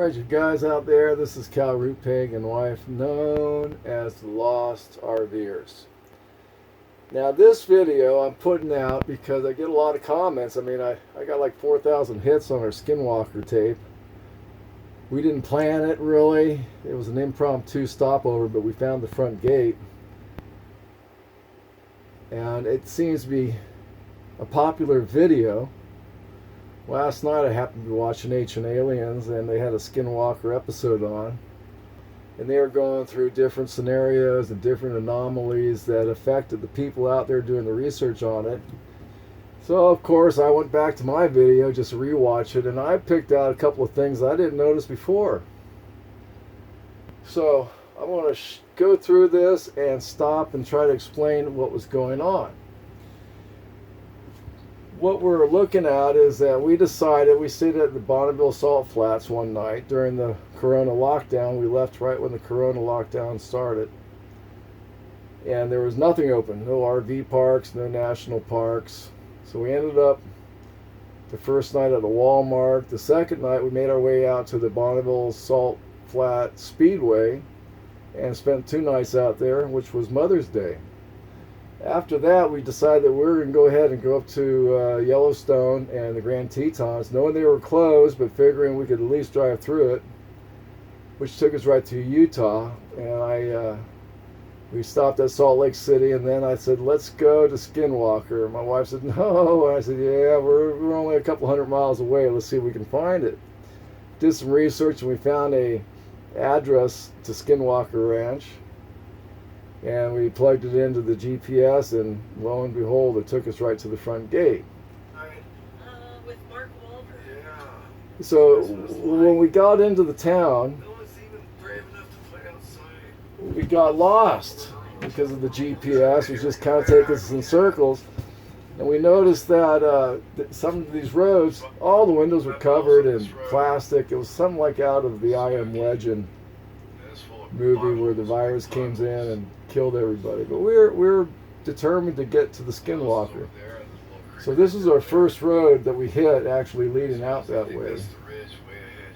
Alright, you guys out there, this is Cal Root Pig and wife, known as the Lost RVers. Now this video I'm putting out because I get a lot of comments. I mean, I got like 4,000 hits on our Skinwalker tape. We didn't plan it really. It was an impromptu stopover, but we found the front gate. And it seems to be a popular video. Last night I happened to be watching Ancient Aliens, and they had a Skinwalker episode on, and they were going through different scenarios and different anomalies that affected the people out there doing the research on it. So of course I went back to my video just to rewatch it, and I picked out a couple of things I didn't notice before. So I want to go through this and stop and try to explain what was going on. What we're looking at is that we decided, we stayed at the Bonneville Salt Flats one night during the Corona lockdown. We left right when the Corona lockdown started. And there was nothing open, no RV parks, no national parks. So we ended up the first night at a Walmart. The second night we made our way out to the Bonneville Salt Flat Speedway and spent 2 nights out there, which was Mother's Day. After that, we decided that we were going to go ahead and go up to Yellowstone and the Grand Tetons, knowing they were closed, but figuring we could at least drive through it, which took us right to Utah. And we stopped at Salt Lake City, and then I said, let's go to Skinwalker. My wife said, no. And I said, yeah, we're only a couple hundred miles away. Let's see if we can find it. Did some research, and we found a address to Skinwalker Ranch. And we plugged it into the GPS, and lo and behold, it took us right to the front gate. With Mark Wahlberg. Yeah. So when we got into the town, No one's even brave enough to play outside. we got lost because of the GPS. It was just kind of taking us in circles. And we noticed that some of these roads, all the windows were covered in plastic. It was something like out of the I Am Legend movie where the virus came in and killed everybody. But we're determined to get to the Skinwalker. So this is our first road that we hit, actually leading out that way.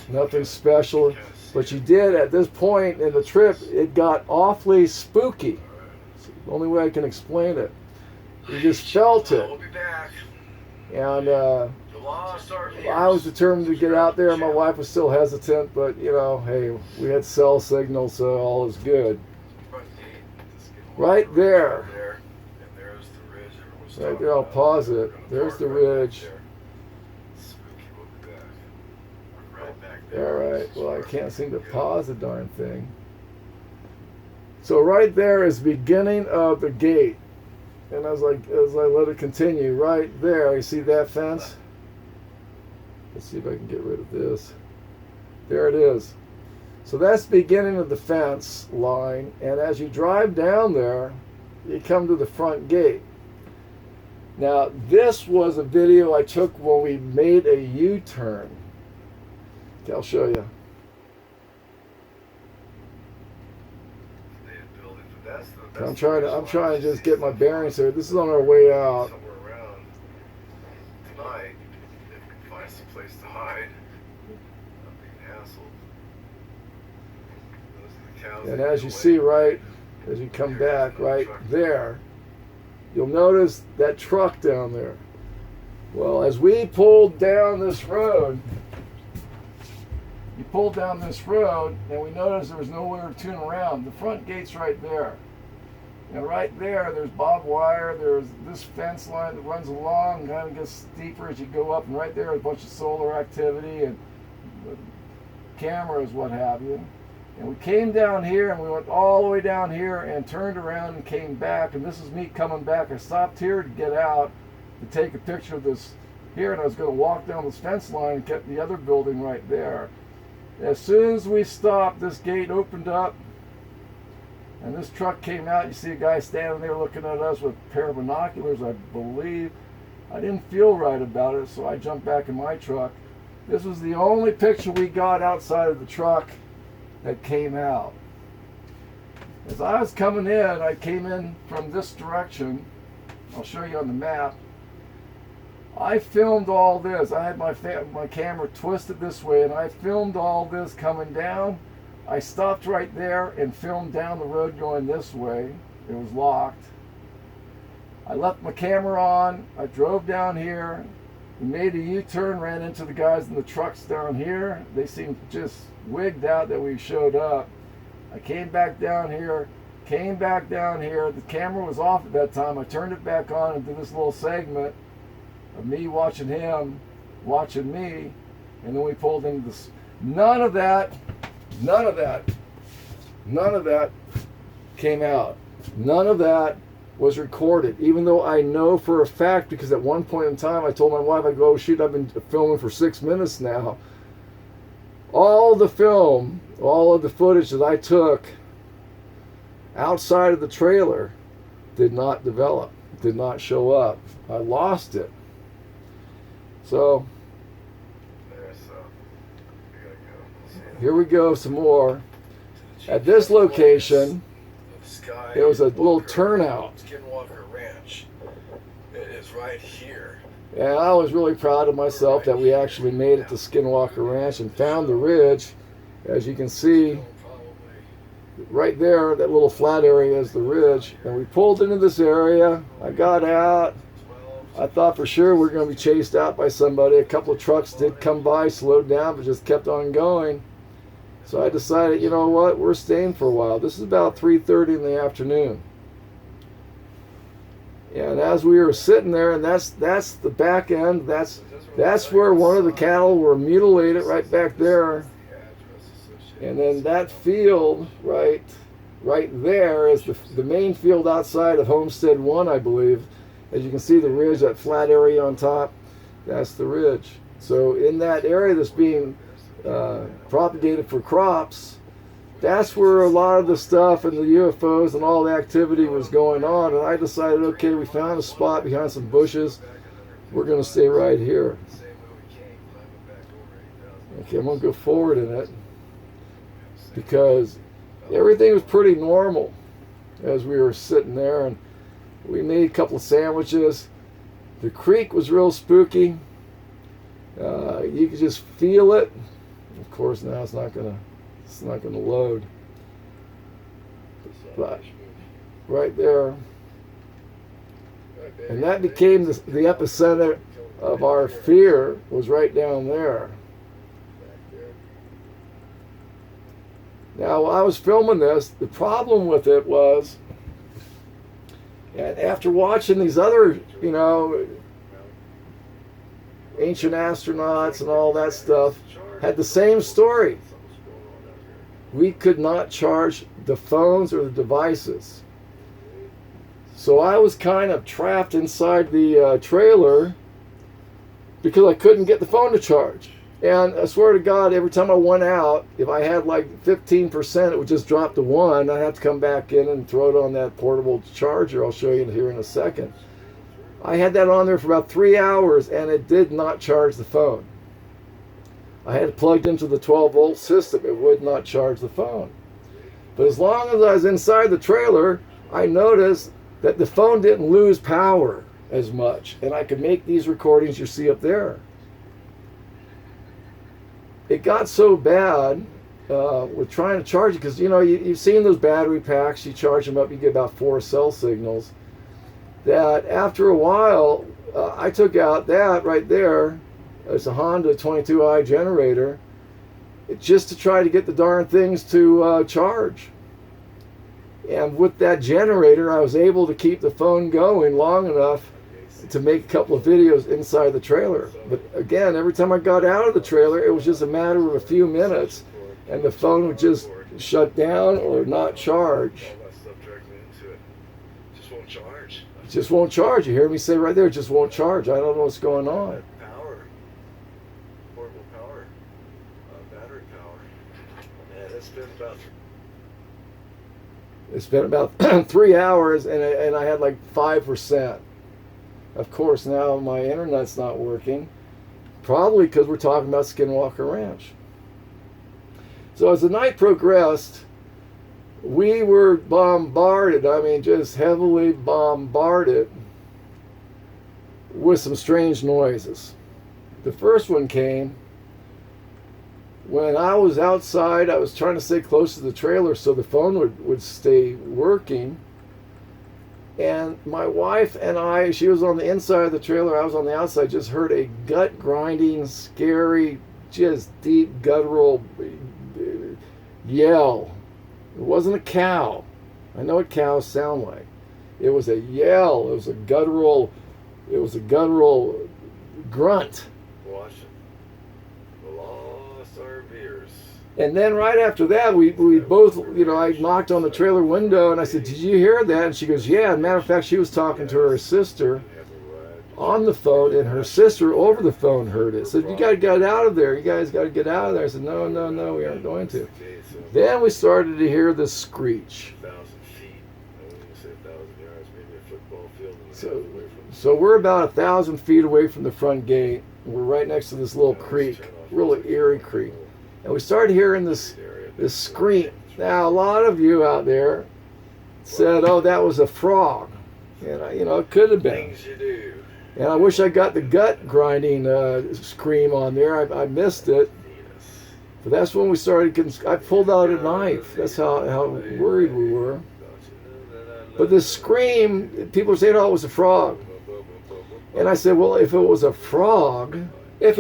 Nothing special, but you did at this point in the trip, it got awfully spooky. It's the only way I can explain it. You just felt it. And I was determined to get out there. My wife was still hesitant, but you know, hey, we had cell signal, so all is good. Right there. Right there, I'll pause it. There's the ridge. Alright, well, I can't seem to pause the darn thing. So right there is the beginning of the gate. And as I let it continue, right there, you see that fence? Let's see if I can get rid of this. There it is. So that's the beginning of the fence line, and as you drive down there, you come to the front gate. Now, this was a video I took when we made a U-turn. Okay, I'll show you. I'm trying to just get my bearings here. This is on our way out. Somewhere around tonight, if we can find some place to hide, not being hassled. Those are the cows. And as you see, right, as you come back, right there, you'll notice that truck down there. Well, as we pulled down this road, and we noticed there was nowhere to turn around. The front gate's right there. And right there, there's barbed wire, there's this fence line that runs along, and kind of gets steeper as you go up, and right there is a bunch of solar activity and cameras, what have you. And we came down here, and we went all the way down here and turned around and came back, and this is me coming back. I stopped here to get out to take a picture of this here, and I was going to walk down this fence line and get the other building right there. As soon as we stopped, this gate opened up, and this truck came out. You see a guy standing there looking at us with a pair of binoculars, I believe. I didn't feel right about it, so I jumped back in my truck. This was the only picture we got outside of the truck that came out. As I was coming in, I came in from this direction. I'll show you on the map. I filmed all this. I had my camera twisted this way, and I filmed all this coming down. I stopped right there and filmed down the road going this way. It was locked. I left my camera on. I drove down here. We made a U-turn, ran into the guys in the trucks down here. They seemed just wigged out that we showed up. I came back down here. The camera was off at that time. I turned it back on and did this little segment of me watching him, watching me, and then we pulled into this. None of that came out. None of that was recorded, even though I know for a fact, because at one point in time I told my wife, I go, oh shoot, I've been filming for 6 minutes now. All the film, all of the footage that I took outside of the trailer did not develop, did not show up. I lost it. So here we go, some more. At this location, there was a little turnout. Skinwalker Ranch. It is right here. And I was really proud of myself that we actually made it to Skinwalker Ranch and found the ridge. As you can see, right there, that little flat area is the ridge. And we pulled into this area. I got out. I thought for sure we were going to be chased out by somebody. A couple of trucks did come by, slowed down, but just kept on going. So I decided, you know what, we're staying for a while. This is about 3:30 in the afternoon. And as we were sitting there, and that's the back end, that's where one of the cattle were mutilated right back there. And then that field right there is the main field outside of Homestead 1, I believe. As you can see, the ridge, that flat area on top, that's the ridge. So in that area that's being propagated for crops, that's where a lot of the stuff and the UFOs and all the activity was going on. And I decided, okay, we found a spot behind some bushes. We're going to stay right here. Okay, I'm going to go forward in it because everything was pretty normal as we were sitting there, and we made a couple of sandwiches. The creek was real spooky. You could just feel it. Of course, now it's not gonna load. But right there, and that became the epicenter of our fear, was right down there. Now, while I was filming this, the problem with it was, and after watching these other, ancient astronauts and all that stuff, had the same story. We could not charge the phones or the devices. So I was kind of trapped inside the trailer because I couldn't get the phone to charge. And I swear to God, every time I went out, if I had like 15%, it would just drop to 1. I'd have to come back in and throw it on that portable charger. I'll show you here in a second. I had that on there for about 3 hours, and it did not charge the phone. I had it plugged into the 12-volt system. It would not charge the phone. But as long as I was inside the trailer, I noticed that the phone didn't lose power as much, and I could make these recordings you see up there. It got so bad with trying to charge it, because you've seen those battery packs. You charge them up, you get about 4 cell signals. That after a while, I took out that right there. It's a Honda 22i generator, just to try to get the darn things to charge. And with that generator, I was able to keep the phone going long enough to make a couple of videos inside the trailer. But again, every time I got out of the trailer, it was just a matter of a few minutes, and the phone would just shut down or not charge. It just won't charge. You hear me say right there, it just won't charge. I don't know what's going on. Portable power, battery power. And it's been about 3 hours, and I had like 5%. Of course, now my internet's not working, probably because we're talking about Skinwalker Ranch. So as the night progressed, we were bombarded, just heavily bombarded with some strange noises. The first one came when I was outside. I was trying to stay close to the trailer so the phone would stay working. And my wife and I, she was on the inside of the trailer, I was on the outside, just heard a gut grinding, scary, just deep guttural yell. It wasn't a cow. I know what cows sound like. It was a yell. It was a guttural grunt. Watch it. The lost RVers. And then right after that, we both, I knocked on the trailer window and I said, "Did you hear that?" And she goes, "Yeah." As a matter of fact, she was talking to her sister on the phone, and her sister over the phone heard it. Said, "You got to get out of there. You guys got to get out of there." I said, "No, we aren't going to." Then we started to hear this screech. 1,000 feet. I wouldn't say 1,000 yards, maybe a football field. And a half away from So we're about 1,000 feet away from the front gate. We're right next to this little creek, really eerie creek. And we started hearing this scream. Now, a lot of you out there said, "Oh, that was a frog." And, it could have been. things you do. And I wish I got the gut grinding scream on there. I missed it. But that's when we started. I pulled out a knife. That's how worried we were. But the scream, people were saying, "Oh, it was a frog." And I said, "Well, if it was a frog, then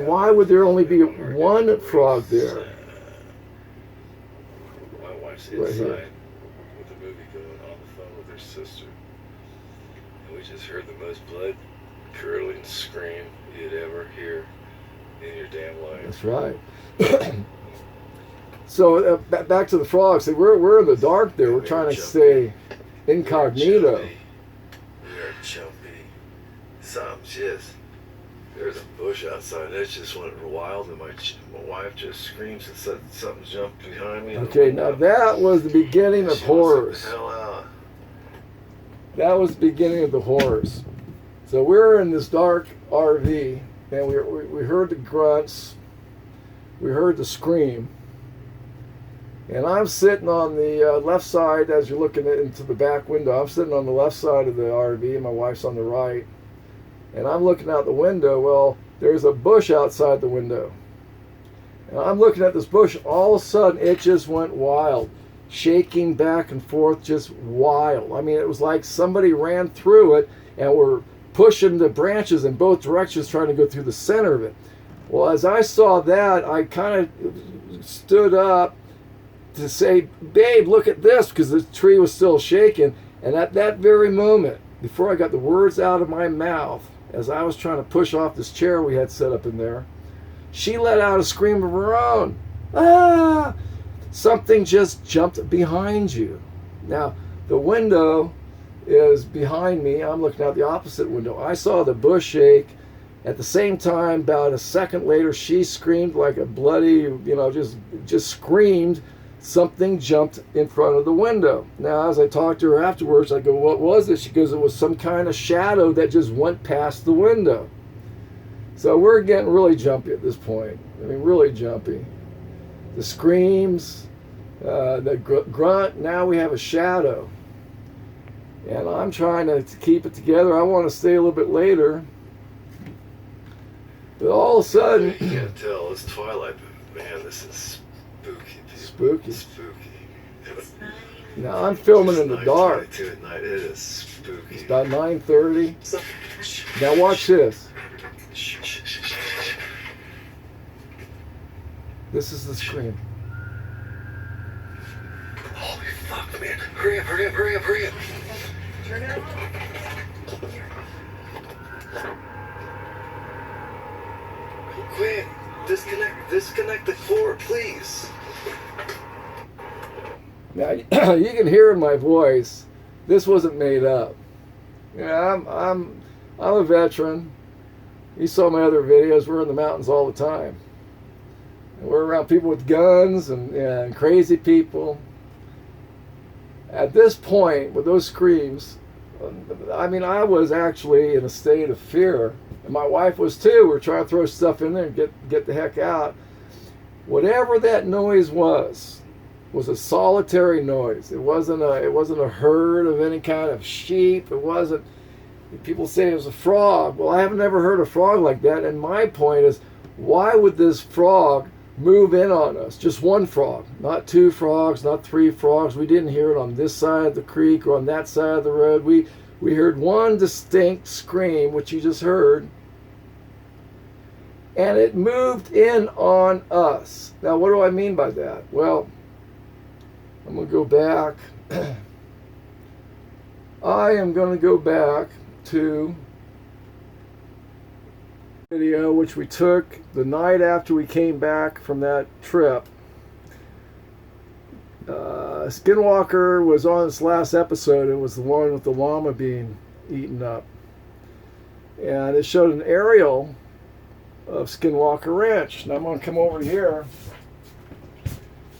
why would there only be one frog there?" My wife's Right inside here. with the movie going on the phone with her sister. And we just heard the most blood-curdling scream you'd ever hear in your damn life. That's right. So back to the frogs. We're in the dark there. We're trying to stay incognito. We are jumpy. Something just... There's a bush outside. That just went wild, and my wife just screams and said something jumped behind me. Okay, now that was the beginning of horrors. Hell out. That was the beginning of the horrors. So we're in this dark RV, and we heard the grunts, we heard the scream, and I'm sitting on the left side as you're looking into the back window. I'm sitting on the left side of the RV, and my wife's on the right. And I'm looking out the window. Well, there's a bush outside the window. And I'm looking at this bush. All of a sudden, it just went wild. Shaking back and forth, just wild. I mean, it was like somebody ran through it and were pushing the branches in both directions, trying to go through the center of it. Well, as I saw that, I kind of stood up to say, "Babe, look at this," because the tree was still shaking. And at that very moment, before I got the words out of my mouth, as I was trying to push off this chair we had set up in there, she let out a scream of her own. "Ah!" Something just jumped behind you. Now, the window is behind me. I'm looking out the opposite window. I saw the bush shake. At the same time, about a second later, she screamed like a bloody, just screamed. Something jumped in front of the window. Now, as I talked to her afterwards, I go, "What was it?" She goes, "It was some kind of shadow that just went past the window." So we're getting really jumpy at this point. I mean, really jumpy. The screams, the grunt, now we have a shadow. And I'm trying to keep it together. I want to stay a little bit later. But all of a sudden... You can't tell. It's twilight, but man, this is spooky. Spooky. Spooky. Now I'm filming in the dark. At night. It is spooky. It's about 9:30. Now watch this. This is the scream. Holy fuck, man. Hurry up. Turn it on. Quick. Disconnect the cord, please. Now you can hear in my voice, this wasn't made up. I'm a veteran. You saw my other videos. We're in the mountains all the time. And we're around people with guns and crazy people. At this point, with those screams, I mean, I was actually in a state of fear, and my wife was too. We're trying to throw stuff in there and get the heck out. Whatever that noise was a solitary noise. It wasn't a herd of any kind of sheep. It wasn't. People say it was a frog. Well, I have never heard a frog like that. And my point is, why would this frog move in on us? Just one frog, not two frogs, not three frogs. We didn't hear it on this side of the creek or on that side of the road. We heard one distinct scream, which you just heard, and it moved in on us. Now, what do I mean by that? Well, I'm going to go back. I am going to go back to video which we took the night after we came back from that trip. Skinwalker was on its last episode. It was the one with the llama being eaten up, and it showed an aerial of Skinwalker Ranch. Now I'm going to come over here.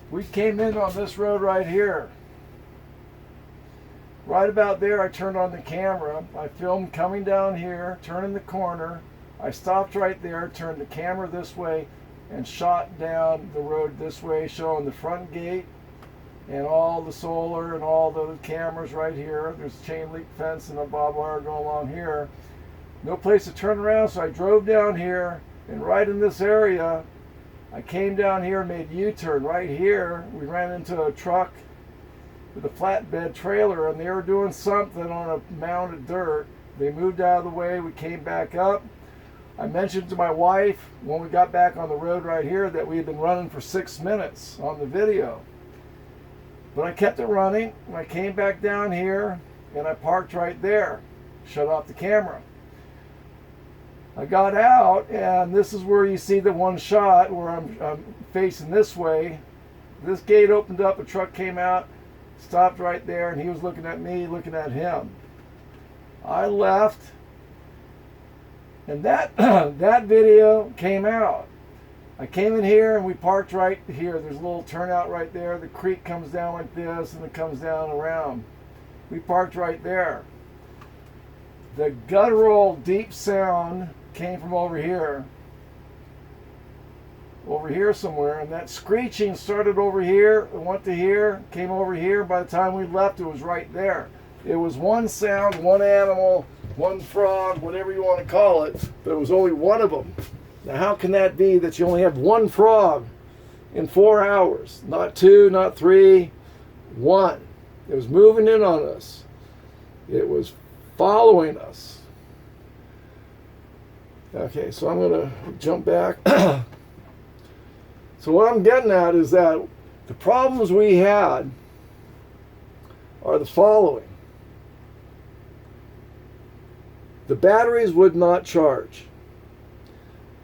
We came in on this road right here. Right about there, I turned on the camera. I filmed coming down here, turning the corner. I stopped right there, turned the camera this way, and shot down the road this way, showing the front gate and all the solar and all the cameras right here. There's a chain link fence and a barbed wire going along here. No place to turn around, so I drove down here, and right in this area, I came down here and made a U-turn right here. We ran into a truck with a flatbed trailer, and they were doing something on a mound of dirt. They moved out of the way. We came back up. I mentioned to my wife when we got back on the road right here that we had been running for 6 minutes on the video. But I kept it running. And I came back down here and I parked right there. Shut off the camera. I got out, and this is where you see the one shot where I'm facing this way. This gate opened up, a truck came out, stopped right there, and he was looking at me, looking at him. I left, and that that video came out. I came in here and we parked right here. There's a little turnout right there. The creek comes down like this and it comes down around. We parked right there. The guttural deep sound came from over here somewhere, and that screeching started over here, it went to here, came over here. By the time we left, it was right there. It was one sound, one animal, one frog, whatever you want to call it, but it was only one of them. Now, how can that be that you only have one frog in 4 hours? Not two, not three, one. It was moving in on us. It was following us. Okay, so I'm going to jump back. So what I'm getting at is that the problems we had are the following. The batteries would not charge.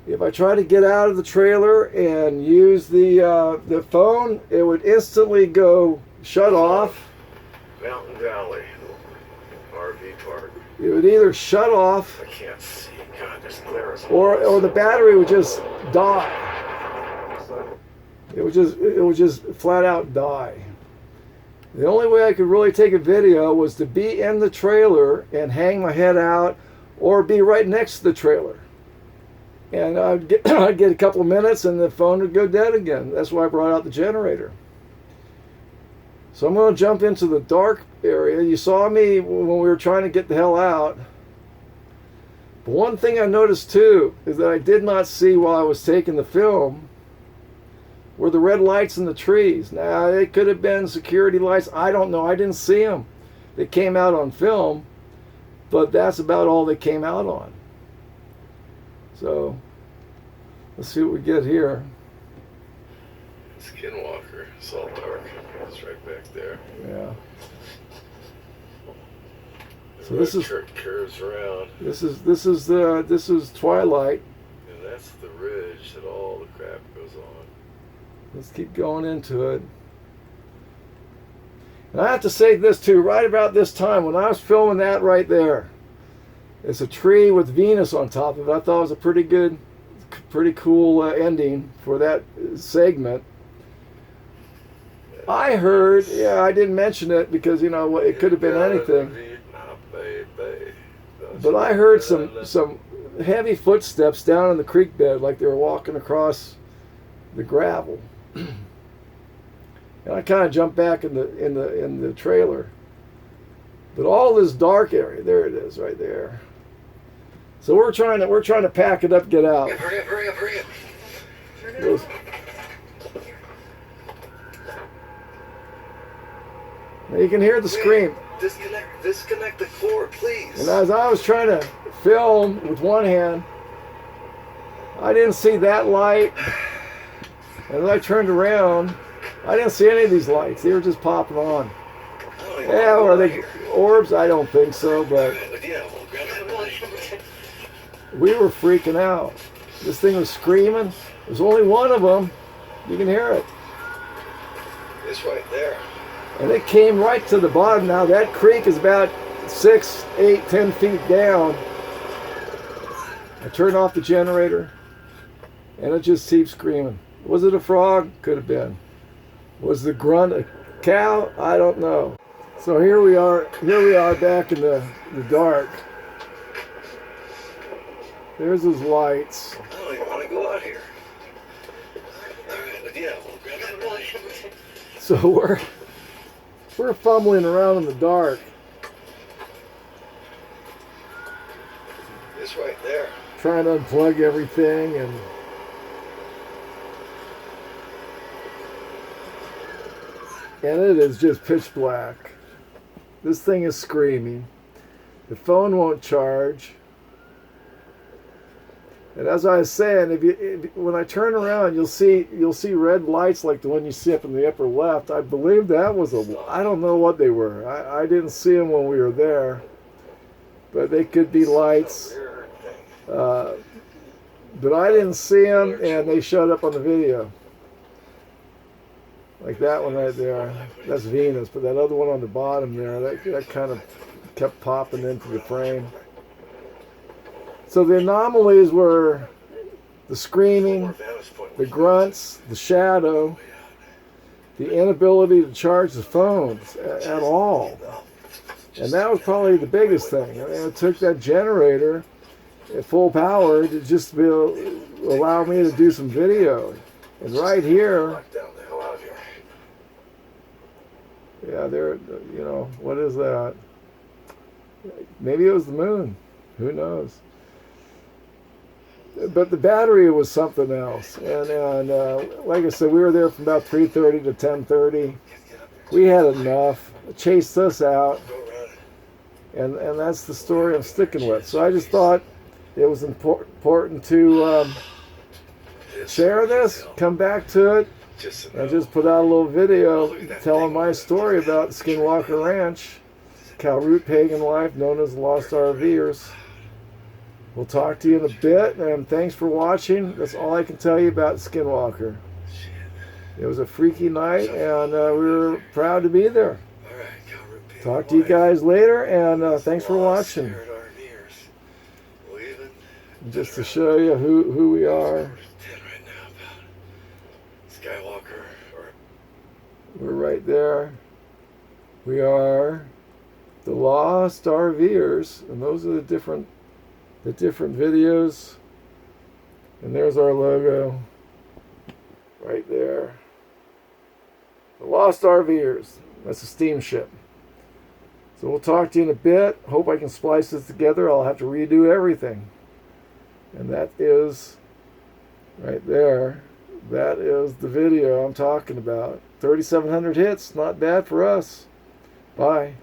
If I try to get out of the trailer and use the phone, it would instantly go shut off. Mountain Valley, RV park. It would either shut off, I can't see. God, this glare is or the battery would just die. It would just flat out die. The only way I could really take a video was to be in the trailer and hang my head out, or be right next to the trailer. And I'd get a couple of minutes and the phone would go dead again. That's why I brought out the generator. So I'm going to jump into the dark area. You saw me when we were trying to get the hell out. But one thing I noticed too is that I did not see while I was taking the film were the red lights in the trees. Now, it could have been security lights. I don't know. I didn't see them. They came out on film, but that's about all they came out on. So, let's see what we get here. Skinwalker, Salt Dark. It's right back there. Yeah. The So this road is curves around, this is twilight. and that's the ridge that all the crap goes on. Let's keep going into it. And I have to say this too, right about this time when I was filming that right there, it's a tree with Venus on top of it. I thought it was a pretty cool ending for that segment. I heard, yeah, I didn't mention it because, you know, it could have been anything. But I heard some heavy footsteps down in the creek bed, like they were walking across the gravel. And I kind of jumped back in the trailer. But all this dark area, there it is right there. So we're trying to pack it up, get out. Hurry up, hurry up, hurry up. Those- Now you can hear the scream. Disconnect the cord, please. And as I was trying to film with one hand, I didn't see that light. And as I turned around, I didn't see any of these lights. They were just popping on. Yeah, are they orbs? I don't think so, but we were freaking out. This thing was screaming. There's only one of them. You can hear it. It's right there. And it came right to the bottom. Now that creek is about 6, 8, 10 feet down. I turned off the generator and it just keeps screaming. Was it a frog? Could have been. Was the grunt a cow? I don't know. So here we are back in the dark. There's those lights. I don't even want to go out here. Alright, yeah, we'll grab that light. So we're fumbling around in the dark. It's right there. Trying to unplug everything and it is just pitch black. This thing is screaming. The phone won't charge. And as I was saying, when I turn around, you'll see red lights like the one you see up in the upper left. I believe that was I don't know what they were. I didn't see them when we were there, but they could be lights. But I didn't see them, and they showed up on the video. Like that one right there. That's Venus, but that other one on the bottom there, that kind of kept popping into the frame. So the anomalies were the screaming, the grunts, the shadow, the inability to charge the phones at all. And that was probably the biggest thing. I mean, it took that generator at full power to just allow me to do some video. And right here, yeah, what is that? Maybe it was the moon. Who knows? But the battery was something else. And like I said, we were there from about 3:30 to 10:30. We had enough. It chased us out. And that's the story I'm sticking with. So I just thought it was important to share this, come back to it, and just put out a little video telling my story about Skinwalker Ranch, Cal Root pagan life known as Lost RVers. We'll talk to you in a bit, and thanks for watching. That's all I can tell you about Skinwalker. It was a freaky night, and we were proud to be there. Talk to you guys later, and thanks for watching. Just to show you who we are. Skywalker. We're right there. We are the Lost RVers, and those are the different videos. And there's our logo right there. The Lost RVers. That's a steamship. So we'll talk to you in a bit. Hope I can splice this together. I'll have to redo everything. And that is right there. That is the video I'm talking about. 3,700 hits. Not bad for us. Bye.